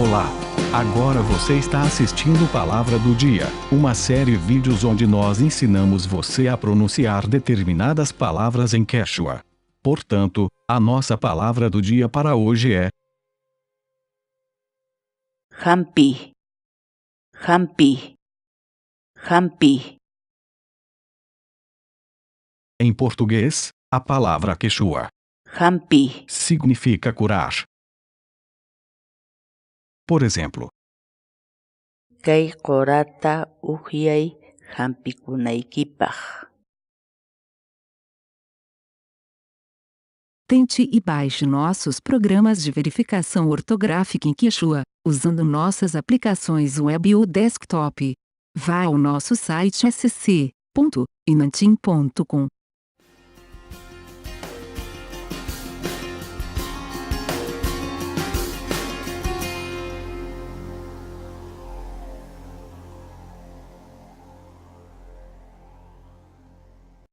Olá! Agora você está assistindo Palavra do Dia, uma série de vídeos onde nós ensinamos você a pronunciar determinadas palavras em Quechua. Portanto, a nossa palavra do dia para hoje é Hampi, Hampi, Hampi. em português, a palavra Quechua Hampi, significa curar. Por exemplo, kay qorata uhyay hampikunaykipaq. Tente e baixe nossos programas de verificação ortográfica em Quechua, usando nossas aplicações web ou desktop. Vá ao nosso site sc.inantim.com